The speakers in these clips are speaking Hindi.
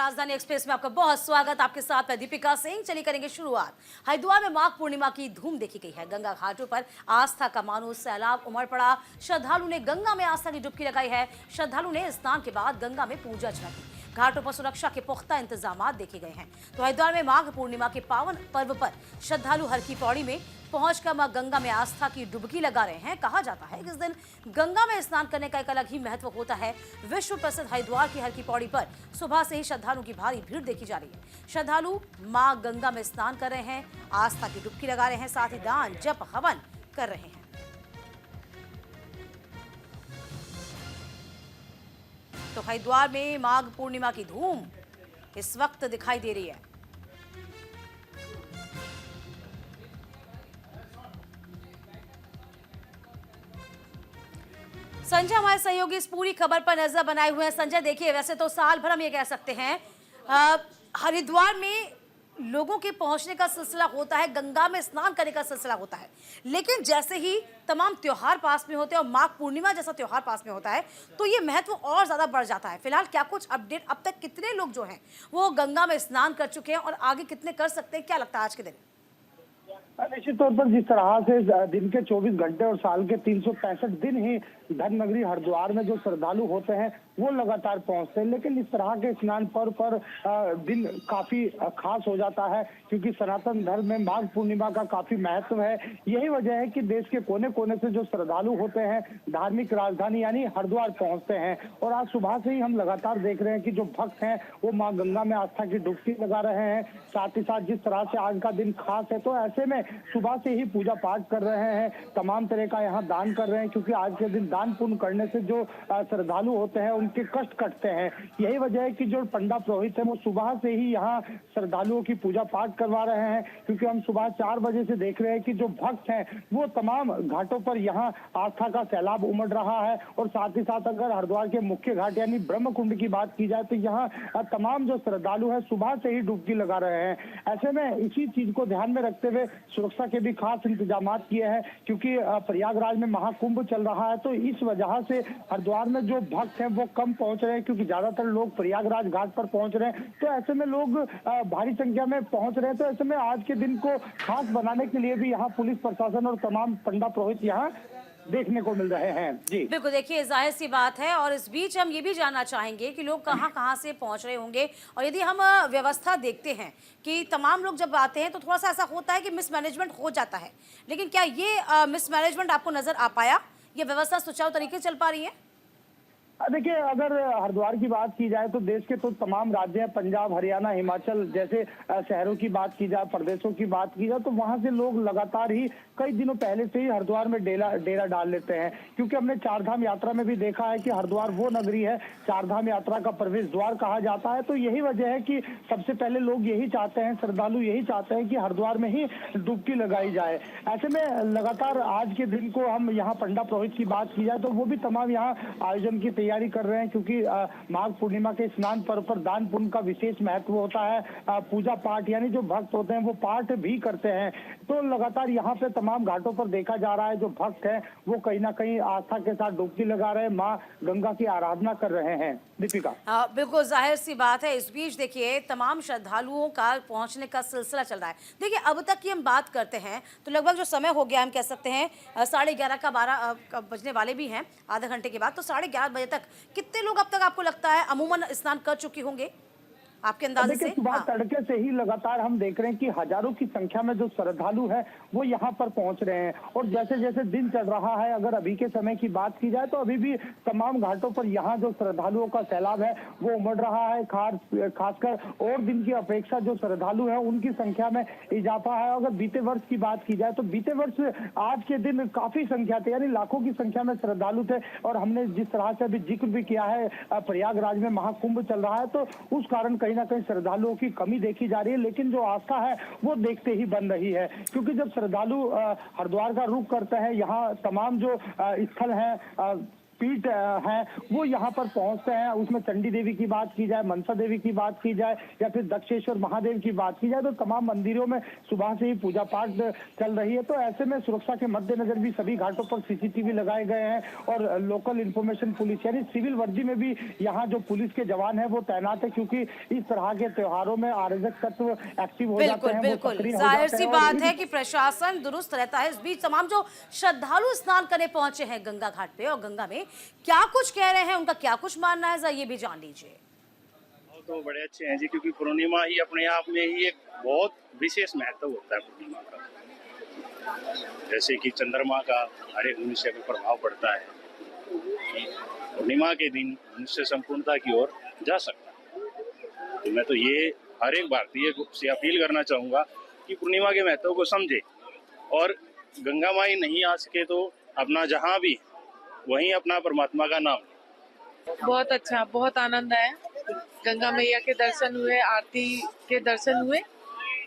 राजधानी एक्सप्रेस में आपका बहुत स्वागत। आपके साथ मैं दीपिका सिंह। चलिए करेंगे शुरुआत। हरिद्वार में माघ पूर्णिमा की धूम देखी गई है। गंगा घाटों पर आस्था का मानो सैलाब उमड़ पड़ा। श्रद्धालु ने गंगा में आस्था की डुबकी लगाई है। श्रद्धालु ने स्नान के बाद गंगा में पूजा अर्चना की। घाटों पर सुरक्षा के पुख्ता इंतजाम देखे गए हैं। तो हरिद्वार में माघ पूर्णिमा के पावन पर्व पर श्रद्धालु हर की पौड़ी में पहुंचकर मां गंगा में आस्था की डुबकी लगा रहे हैं। कहा जाता है कि इस दिन गंगा में स्नान करने का एक अलग ही महत्व होता है। विश्व प्रसिद्ध हरिद्वार की हर की पौड़ी पर सुबह से ही श्रद्धालुओं की भारी भीड़ देखी जा रही है। श्रद्धालु मां गंगा में स्नान कर रहे हैं, आस्था की डुबकी लगा रहे हैं, साथ ही दान जप हवन कर रहे हैं। तो हरिद्वार में माघ पूर्णिमा की धूम इस वक्त दिखाई दे रही है। संजय हमारे सहयोगी इस पूरी खबर पर नजर बनाए हुए हैं। संजय, देखिए, वैसे तो साल भर हम ये कह सकते हैं हरिद्वार में लोगों के पहुंचने का सिलसिला होता है, गंगा में स्नान करने का सिलसिला होता है, लेकिन जैसे ही तमाम त्योहार पास में होते हैं और माघ पूर्णिमा जैसा त्योहार पास में होता है तो ये महत्व और ज्यादा बढ़ जाता है। फिलहाल क्या कुछ अपडेट, अब तक कितने लोग जो हैं वो गंगा में स्नान कर चुके हैं और आगे कितने कर सकते हैं, क्या लगता है आज के दिन? निश्चित तौर पर जिस तरह से दिन के 24 घंटे और साल के 365 दिन ही धर्मनगरी हरिद्वार में जो श्रद्धालु होते हैं वो लगातार पहुंचते हैं, लेकिन इस तरह के स्नान पर्व पर दिन काफी खास हो जाता है क्योंकि सनातन धर्म में माघ पूर्णिमा का काफी महत्व है। यही वजह है कि देश के कोने कोने से जो श्रद्धालु होते हैं धार्मिक राजधानी यानी हरिद्वार पहुंचते हैं। और आज सुबह से ही हम लगातार देख रहे हैं कि जो भक्त हैं वो माँ गंगा में आस्था की डुबकी लगा रहे हैं। साथ ही साथ जिस तरह से आज का दिन खास है तो ऐसे में सुबह से ही पूजा पाठ कर रहे हैं, तमाम तरह का यहाँ दान कर रहे हैं क्योंकि आज के दिन दान पुण्य करने से जो श्रद्धालु होते हैं उनके कष्ट कटते हैं। यही वजह है कि जो पंडा पुरोहित है वो सुबह से ही यहाँ श्रद्धालुओं की पूजा पाठ करवा रहे हैं क्योंकि हम सुबह 4 बजे से देख रहे हैं कि जो भक्त हैं वो तमाम घाटों पर यहाँ आस्था का सैलाब उमड़ रहा है। और साथ ही साथ अगर हरिद्वार के मुख्य घाट यानी ब्रह्म कुंड की बात की जाए तो यहाँ तमाम जो श्रद्धालु है सुबह से ही डुबकी लगा रहे हैं। ऐसे में इसी चीज को ध्यान में रखते हुए सुरक्षा के भी खास इंतजाम किए हैं क्योंकि प्रयागराज में महाकुंभ चल रहा है तो इस वजह से हरिद्वार में जो भक्त हैं वो कम पहुंच रहे हैं क्योंकि ज्यादातर लोग प्रयागराज घाट पर पहुंच रहे हैं। तो ऐसे में लोग भारी संख्या में पहुंच रहे हैं। तो ऐसे में आज के दिन को खास बनाने के लिए भी यहाँ पुलिस प्रशासन और तमाम पंडा पुरोहित यहाँ देखने को मिल रहे हैं। जी बिल्कुल, देखिए, जाहिर सी बात है। और इस बीच हम ये भी जानना चाहेंगे कि लोग कहाँ कहाँ से पहुंच रहे होंगे और यदि हम व्यवस्था देखते हैं कि तमाम लोग जब आते हैं तो थोड़ा सा ऐसा होता है कि मिसमैनेजमेंट हो जाता है, लेकिन क्या ये मिसमैनेजमेंट आपको नजर आ पाया? ये व्यवस्था सुचारू तरीके से चल पा रही है? देखिए, अगर हरिद्वार की बात की जाए तो देश के तो तमाम राज्य हैं, पंजाब, हरियाणा, हिमाचल जैसे शहरों की बात की जाए, प्रदेशों की बात की जाए तो वहां से लोग लगातार ही कई दिनों पहले से ही हरिद्वार में डेरा डाल लेते हैं क्योंकि हमने चारधाम यात्रा में भी देखा है कि हरिद्वार वो नगरी है, चारधाम यात्रा का प्रवेश द्वार कहा जाता है। तो यही वजह है कि सबसे पहले लोग यही चाहते हैं, श्रद्धालु यही चाहते हैं कि हरिद्वार में ही डुबकी लगाई जाए। ऐसे में लगातार आज के दिन को हम यहाँ पंडा पुरोहित की बात की जाए तो वो भी तमाम यहाँ आयोजन की तैयारी कर रहे हैं क्योंकि माघ पूर्णिमा के स्नान पर्व पर दान पुण्य का विशेष महत्व होता है। पूजा पाठ यानी जो भक्त होते हैं वो पाठ भी करते हैं। तो लगातार यहाँ पे तमाम घाटों पर देखा जा रहा है जो भक्त हैं वो कहीं ना कहीं आस्था के साथ डुबकी लगा रहे हैं, माँ गंगा की आराधना कर रहे हैं। दीपिका, बिल्कुल जाहिर सी बात है। इस बीच देखिए तमाम श्रद्धालुओं का पहुंचने का सिलसिला चल रहा है। देखिए, अब तक की हम बात करते हैं तो लगभग जो समय हो गया, हम कह सकते हैं 11:30 का 12 बजने वाले भी हैं, आधे घंटे के बाद। तो 11:30 बजे तक कितने लोग अब तक आपको लगता है अमूमन स्नान कर चुके होंगे आपके अंदाजे से? सुबह तड़के से ही लगातार हम देख रहे हैं कि हजारों की संख्या में जो श्रद्धालु हैं वो यहाँ पर पहुंच रहे हैं। और जैसे जैसे दिन चल रहा है, अगर अभी के समय की बात की जाए तो अभी भी तमाम घाटों पर यहाँ जो श्रद्धालुओं का सैलाब है वो उमड़ रहा है। खासकर और दिन की अपेक्षा जो श्रद्धालु है उनकी संख्या में इजाफा है। अगर बीते वर्ष की बात की जाए तो बीते वर्ष आज के दिन काफी संख्या थे, यानी लाखों की संख्या में श्रद्धालु थे। और हमने जिस तरह से अभी जिक्र भी किया है, प्रयागराज में महाकुंभ चल रहा है तो उस कारण कहीं ना कहीं श्रद्धालुओं की कमी देखी जा रही है, लेकिन जो आस्था है वो देखते ही बन रही है क्योंकि जब श्रद्धालु हरिद्वार का रुख करते हैं, यहाँ तमाम जो स्थल हैं पीठ है वो यहाँ पर पहुंचते हैं। उसमें चंडी देवी की बात की जाए, मनसा देवी की बात की जाए या फिर दक्षेश्वर महादेव की बात की जाए, तो तमाम मंदिरों में सुबह से ही पूजा पाठ चल रही है। तो ऐसे में सुरक्षा के मद्देनजर भी सभी घाटों पर सीसीटीवी लगाए गए हैं और लोकल इंफॉर्मेशन पुलिस यानी सिविल वर्दी में भी यहाँ जो पुलिस के जवान है वो तैनात है, क्योंकि इस तरह के त्योहारों में अराजक तत्व एक्टिव हो जाते हैं। बिल्कुल, सक्रिय हो जाहिर जाते सी हैं बात है कि प्रशासन दुरुस्त रहता है। इस बीच तमाम जो श्रद्धालु स्नान करने पहुंचे हैं गंगा घाट पे और गंगा में क्या कुछ कह रहे हैं, उनका क्या कुछ मानना है, जरा ये भी जान लीजिए। तो बड़े अच्छे हैं जी, क्योंकि पूर्णिमा ही अपने आप में ही एक बहुत विशेष महत्व होता है पूर्णिमा का। जैसे कि चंद्रमा का हर एक मनुष्य पर प्रभाव पड़ता है कि पूर्णिमा के दिन मनुष्य संपूर्णता की ओर जा सकता है। तो मैं तो ये हर एक भारतीय से अपील करना चाहूँगा कि पूर्णिमा के महत्व को समझे और गंगा माई नहीं आ सके तो अपना जहाँ भी वहीं अपना परमात्मा का नाम। बहुत अच्छा, बहुत आनंद आया। गंगा मैया के दर्शन हुए, आरती के दर्शन हुए,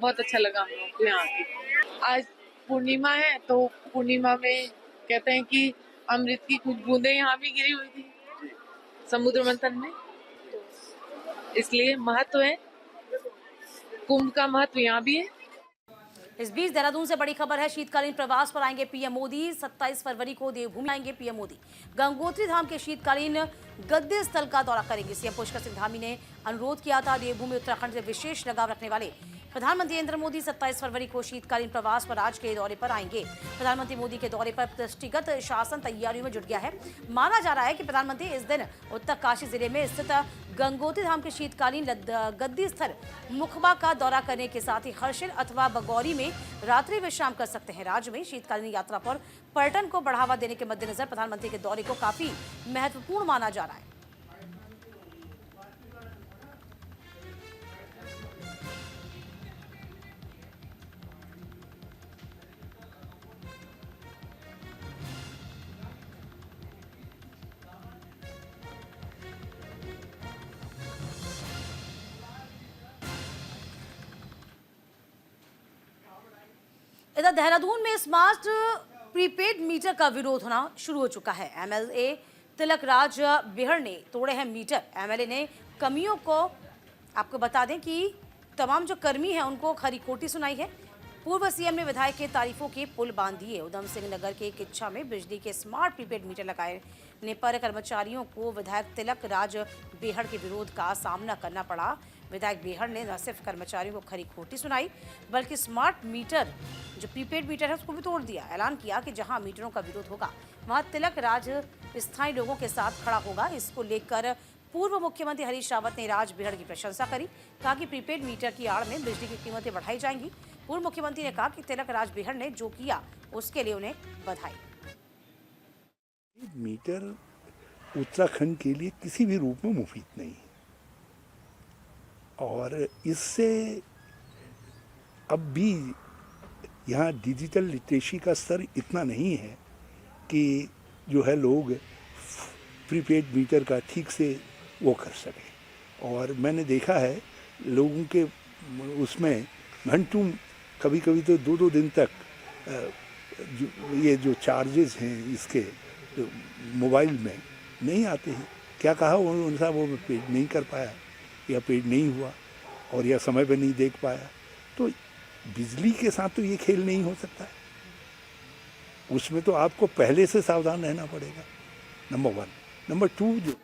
बहुत अच्छा लगा हम लोग को यहाँ आके। आज पूर्णिमा है तो पूर्णिमा में कहते हैं कि अमृत की कुछ बूंदें यहाँ भी गिरी हुई थी समुद्र मंथन में, इसलिए महत्व है। कुंभ का महत्व यहाँ भी है। इस बीच देहरादून से बड़ी खबर है, शीतकालीन प्रवास पर आएंगे पीएम मोदी। 27 फरवरी को देवभूमि आएंगे पीएम मोदी। गंगोत्री धाम के शीतकालीन गद्य स्थल का दौरा करेंगे। सीएम पुष्कर सिंह धामी ने अनुरोध किया था। देवभूमि उत्तराखंड से विशेष लगाव रखने वाले प्रधानमंत्री नरेंद्र मोदी 27 फरवरी को शीतकालीन प्रवास पर राज्य के दौरे पर आएंगे। प्रधानमंत्री मोदी के दौरे पर दृष्टिगत शासन तैयारियों में जुट गया है। माना जा रहा है कि प्रधानमंत्री इस दिन उत्तरकाशी जिले में स्थित गंगोत्री धाम के शीतकालीन गद्दी स्थल मुखबा का दौरा करने के साथ ही हर्षिल अथवा बगौरी में रात्रि विश्राम कर सकते हैं। राज्य में शीतकालीन यात्रा पर पर्यटन को बढ़ावा देने के मद्देनजर प्रधानमंत्री के दौरे को काफी महत्वपूर्ण माना जा रहा है। इधर देहरादून में स्मार्ट प्रीपेड मीटर का विरोध होना शुरू हो चुका है। एमएलए तिलक राज बेहड़ ने तोड़े हैं मीटर। एमएलए ने कमियों को आपको बता दें कि तमाम जो कर्मी हैं उनको खरी खोटी सुनाई है। पूर्व सीएम ने विधायक के तारीफों के पुल बांध दिए। उधम सिंह नगर के किच्छा में बिजली के स्मार्ट प्रीपेड मीटर लगाने पर कर्मचारियों को विधायक तिलक राज बेहड़ के विरोध का सामना करना पड़ा। विधायक बेहड़ ने न सिर्फ कर्मचारियों को खरी खोटी सुनाई बल्कि स्मार्ट मीटर जो प्रीपेड मीटर है उसको भी तोड़ दिया। ऐलान किया कि जहां मीटरों का विरोध होगा वहां तिलक राज स्थानीय लोगों के साथ खड़ा होगा। इसको लेकर पूर्व मुख्यमंत्री हरीश रावत ने राज बेहड़ की प्रशंसा करी। कहा कि प्रीपेड मीटर की आड़ में बिजली की कीमतें बढ़ाई जाएंगी। पूर्व मुख्यमंत्री ने कहा कि तिलक राज बेहड़ ने जो किया उसके लिए उन्हें बधाई। मीटर उत्तराखंड के लिए किसी भी रूप में मुफीद नहीं है और इससे अब भी यहाँ डिजिटल लिटरेसी का स्तर इतना नहीं है कि जो है लोग प्रीपेड मीटर का ठीक से वो कर सकें। और मैंने देखा है लोगों के उसमें घंटों कभी कभी तो 2-2 दिन तक ये जो चार्जेस हैं इसके मोबाइल में नहीं आते हैं। क्या कहा उनसा वो पेड नहीं कर पाया या पेड नहीं हुआ और या समय पे नहीं देख पाया। तो बिजली के साथ तो ये खेल नहीं हो सकता है। उसमें तो आपको पहले से सावधान रहना पड़ेगा, नंबर 1। नंबर 2 जो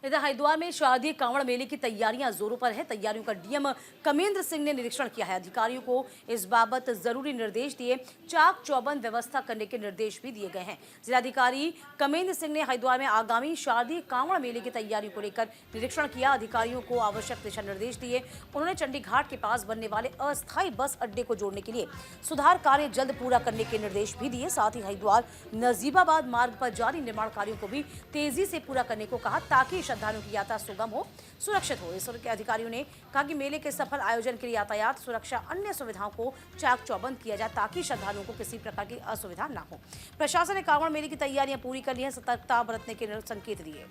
इधर हरिद्वार में शारदीय कांवड़ मेले की तैयारियां जोरों पर है। तैयारियों का डीएम कमेंद्र सिंह ने निरीक्षण किया है। अधिकारियों को इस बाबत जरूरी निर्देश दिए। चाक चौबंद व्यवस्था करने के निर्देश भी दिए गए हैं। जिलाधिकारी कमेंद्र सिंह ने हरिद्वार में आगामी शारदीय कांवड़ मेले की तैयारियों को लेकर निरीक्षण किया। अधिकारियों को आवश्यक दिशा निर्देश दिए। उन्होंने चंडी घाट के पास बनने वाले अस्थायी बस अड्डे को जोड़ने के लिए सुधार कार्य जल्द पूरा करने के निर्देश भी दिए। साथ ही हरिद्वार नजीबाबाद मार्ग पर जारी निर्माण कार्यों को भी तेजी से पूरा करने को कहा ताकि श्रद्धालुओं की यात्रा सुगम हो, सुरक्षित हो। इस के अधिकारियों ने कहा कि मेले के सफल आयोजन के लिए यातायात सुरक्षा अन्य सुविधाओं को चाक चौबंद किया जाए ताकि श्रद्धालुओं को किसी प्रकार की असुविधा न हो। प्रशासन ने कांवड़ मेले की तैयारियां पूरी कर ली हैं। सतर्कता बरतने के संकेत दिए।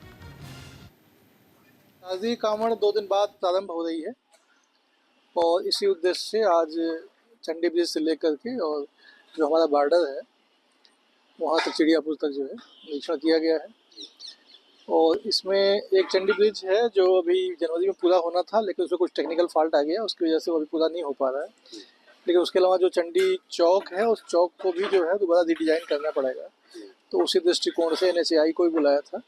शारदीय कांवड़ 2 दिन बाद प्रारंभ हो रही है और इसी उद्देश्य से आज चंडी ब्रिज से लेकर के और जो हमारा बॉर्डर है वहाँ तक चिड़ियापुर तक जो है निरीक्षण किया गया है। और इसमें एक चंडी ब्रिज है जो अभी जनवरी में पूरा होना था, लेकिन उसमें कुछ टेक्निकल फॉल्ट आ गया, उसकी वजह से वो अभी पूरा नहीं हो पा रहा है। लेकिन उसके अलावा जो चंडी चौक है, उस चौक को भी जो है दोबारा रिडिजाइन करना पड़ेगा। तो उसी दृष्टिकोण से NHAI को भी बुलाया था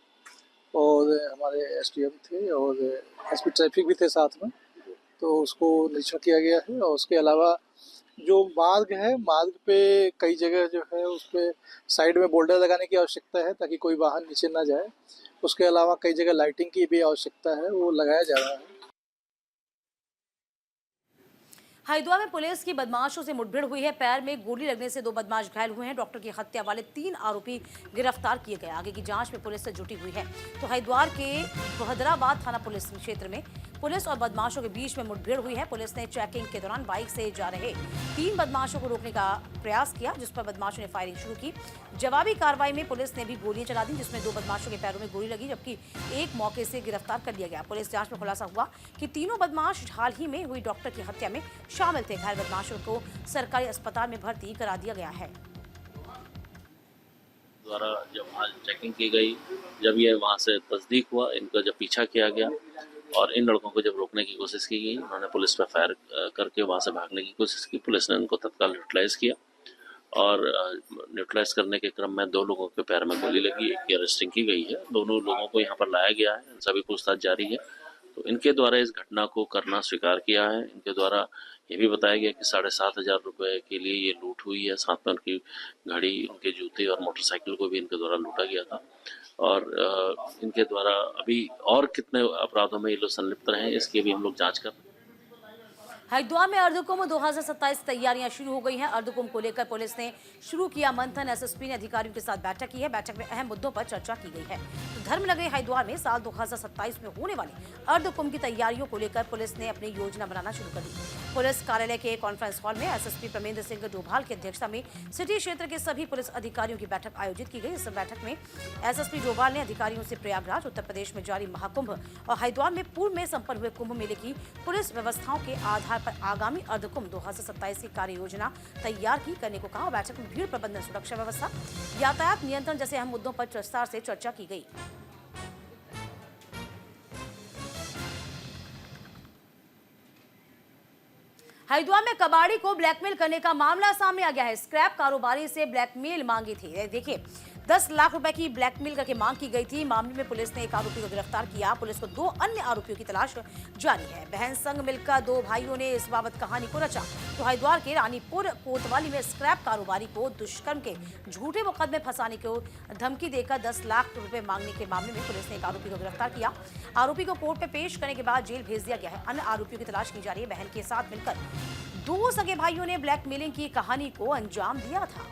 और हमारे SDM थे और SP ट्रैफिक भी थे साथ में, तो उसको निरीक्षण किया गया है। और उसके अलावा जो मार्ग है, मार्ग पे कई जगह जो है उस पर साइड में बोल्डर लगाने की आवश्यकता है ताकि कोई वाहन नीचे ना जाए। उसके अलावा कई जगह लाइटिंग की भी आवश्यकता है, वो लगाया जा रहा है। हरिद्वार में पुलिस की बदमाशों से मुठभेड़ हुई है। पैर में गोली लगने से 2 बदमाश घायल हुए हैं। डॉक्टर की हत्या वाले 3 आरोपी गिरफ्तार किए गए। आगे की जांच में पुलिस से जुटी हुई है। तो हरिद्वार के बहदराबाद थाना पुलिस क्षेत्र में पुलिस और बदमाशों के बीच में मुठभेड़ हुई है। पुलिस ने चेकिंग के दौरान बाइक से जा रहे 3 बदमाशों को रोकने का प्रयास किया, जिस पर बदमाशों ने फायरिंग शुरू की। जवाबी कार्रवाई में पुलिस ने भी गोलियां चला दी, जिसमें 2 बदमाशों के पैरों में गोली लगी, जबकि एक मौके से गिरफ्तार कर लिया गया। पुलिस जांच में खुलासा हुआ कि तीनों बदमाश हाल ही में हुई डॉक्टर की हत्या में शामिल थे। घायल बदमाशों को सरकारी अस्पताल में भर्ती करा दिया गया है। द्वारा जब वहाँ चेकिंग की गई, जब ये वहाँ से तस्दीक हुआ, इनका जब पीछा किया गया और इन लड़कों को जब रोकने की कोशिश की गई, उन्होंने पुलिस पर फायर करके वहाँ से भागने की कोशिश की। पुलिस ने उनको तत्काल न्यूट्रलाइज किया और न्यूट्रलाइज करने के क्रम में 2 लोगों के पैर में गोली लगी, एक की अरेस्टिंग की गई है। दोनों लोगों को यहाँ पर लाया गया है, सभी पूछताछ जारी है। तो इनके द्वारा इस घटना को करना स्वीकार किया है। इनके द्वारा ये भी बताया गया कि 7,500 रुपये के लिए ये लूट हुई है। साथ में उनकी घड़ी, उनके जूते और मोटरसाइकिल को भी इनके द्वारा लूटा गया था। और इनके द्वारा अभी और कितने अपराधों में ये लोग संलिप्त रहे हैं, इसकी भी हम लोग जांच कर रहे हैं। हरिद्वार में अर्धकुंभ 2027 तैयारियां शुरू हो गई हैं। अर्धकुंभ को लेकर पुलिस ने शुरू किया मंथन। एसएसपी ने अधिकारियों के साथ बैठक की है। बैठक में अहम मुद्दों पर चर्चा की गई है। तो धर्मनगरी हरिद्वार में साल 2027 में होने वाली अर्धकुंभ की तैयारियों को लेकर पुलिस ने अपनी योजना बनाना शुरू कर दी। पुलिस कार्यालय के कॉन्फ्रेंस हॉल में एसएसपी प्रमेंद्र सिंह डोभाल की अध्यक्षता में सिटी क्षेत्र के सभी पुलिस अधिकारियों की बैठक आयोजित की गई। इस बैठक में एसएसपी डोभाल ने अधिकारियों से प्रयागराज, उत्तर प्रदेश में जारी महाकुंभ और हरिद्वार में पूर्व में संपन्न हुए कुंभ मेले की पुलिस व्यवस्थाओं के आधार पर आगामी अर्धकुंभ 2027 की कार्य योजना तैयार करने को कहा। बैठक में भीड़ प्रबंधन, सुरक्षा व्यवस्था, यातायात नियंत्रण जैसे अहम मुद्दों पर विस्तार से चर्चा की गई। हरिद्वार में कबाड़ी को ब्लैकमेल करने का मामला सामने आ गया है। स्क्रैप कारोबारी से ब्लैकमेल मांगी थी। देखिए, 10 लाख रुपए की ब्लैकमेल करके मांग की गई थी। मामले में पुलिस ने एक आरोपी को गिरफ्तार किया। पुलिस को 2 अन्य आरोपियों की तलाश जारी है। बहन संग मिलकर 2 भाइयों ने इस बाबत कहानी को रचा। तो हरिद्वार के रानीपुर कोतवाली में स्क्रैप कारोबारी को दुष्कर्म के झूठे मुकदमे फंसाने को धमकी देकर 10 लाख रुपए मांगने के मामले में पुलिस ने एक आरोपी को गिरफ्तार किया। आरोपी को कोर्ट में पेश करने के बाद जेल भेज दिया गया है। अन्य आरोपियों की तलाश की जा रही है। बहन के साथ मिलकर 2 सगे भाइयों ने ब्लैकमेलिंग की कहानी को अंजाम दिया था।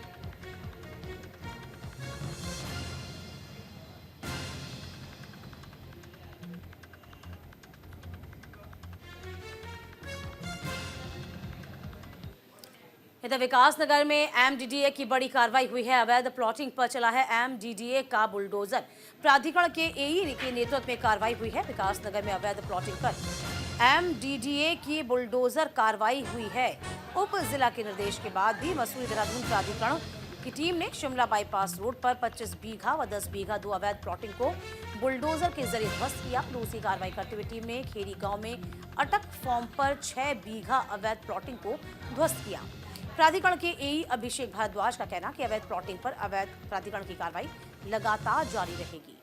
इधर विकासनगर में एमडीडीए की बड़ी कार्रवाई हुई है। अवैध प्लॉटिंग पर चला है एमडीडीए का बुलडोजर। प्राधिकरण के एई के नेतृत्व में कार्रवाई हुई है। विकासनगर में अवैध प्लॉटिंग पर एमडीडीए की बुलडोजर कार्रवाई हुई है। उप जिला के निर्देश के बाद भी मसूरी देहरादून प्राधिकरण की टीम ने शिमला बाईपास रोड पर 25 बीघा व 10 बीघा 2 अवैध प्लॉटिंग को बुलडोजर के जरिए ध्वस्त किया। दूसरी कार्रवाई करते हुए टीम ने खेरी गांव में अटक फॉर्म पर 6 बीघा अवैध प्लॉटिंग को ध्वस्त किया। प्राधिकरण के एई अभिषेक भारद्वाज का कहना कि अवैध प्लॉटिंग पर अवैध प्राधिकरण की कार्रवाई लगातार जारी रहेगी।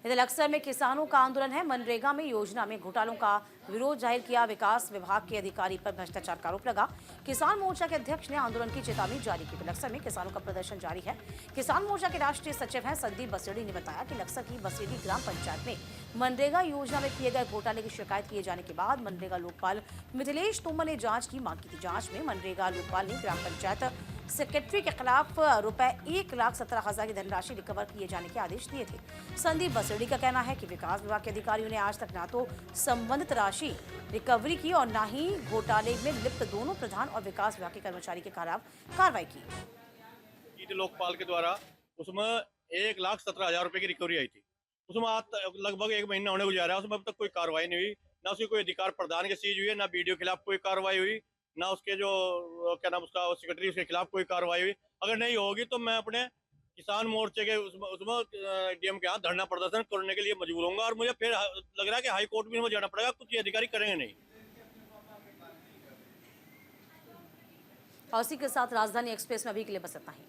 इधर लक्सर में किसानों का आंदोलन है। मनरेगा में योजना में घोटालों का विरोध जाहिर किया। विकास विभाग के अधिकारी पर भ्रष्टाचार का आरोप लगा। किसान मोर्चा के अध्यक्ष ने आंदोलन की चेतावनी जारी की। लक्सर में किसानों का प्रदर्शन जारी है। किसान मोर्चा के राष्ट्रीय सचिव हैं संदीप बसेड़ी ने बताया कि लक्सर की बसेड़ी ग्राम पंचायत में मनरेगा योजना में किए गए घोटाले की शिकायत किए जाने के बाद मनरेगा लोकपाल मिथिलेश तोमर ने जांच की मांग की थी। जांच में मनरेगा लोकपाल ने ग्राम पंचायत सेक्रेटरी के खिलाफ रुपए 1,17,000 की धनराशि रिकवर किए जाने के आदेश दिए थे। संदीप बसेड़ी का कहना है कि विकास विभाग के अधिकारियों ने आज तक ना तो संबंधित राशि रिकवरी की और न ही घोटाले में लिप्त दोनों प्रधान और विकास विभाग के कर्मचारी के खिलाफ कार्रवाई की। लोकपाल के द्वारा उसमें 1,17,000 रुपए की रिकवरी आई थी। उसमें आज लगभग 1 महीना होने को जा रहा है। उसमें अब तक कोई कार्रवाई नहीं हुई, ना उसकी कोई अधिकार प्रदान की चीज हुई है, ना बीडीओ के खिलाफ कोई कार्रवाई हुई, ना उसके जो क्या नाम उसका सेक्रेटरी उसके खिलाफ कोई कार्रवाई हुई। अगर नहीं होगी तो मैं अपने किसान मोर्चे के उसमें डीएम के यहाँ धरना प्रदर्शन करने के लिए मजबूर होऊंगा और मुझे फिर लग रहा है कि हाई कोर्ट भी मुझे जाना पड़ेगा, कुछ ये अधिकारी करेंगे नहीं। और इसी के साथ राजधानी एक्सप्रेस में अभी के लिए बस इतना ही।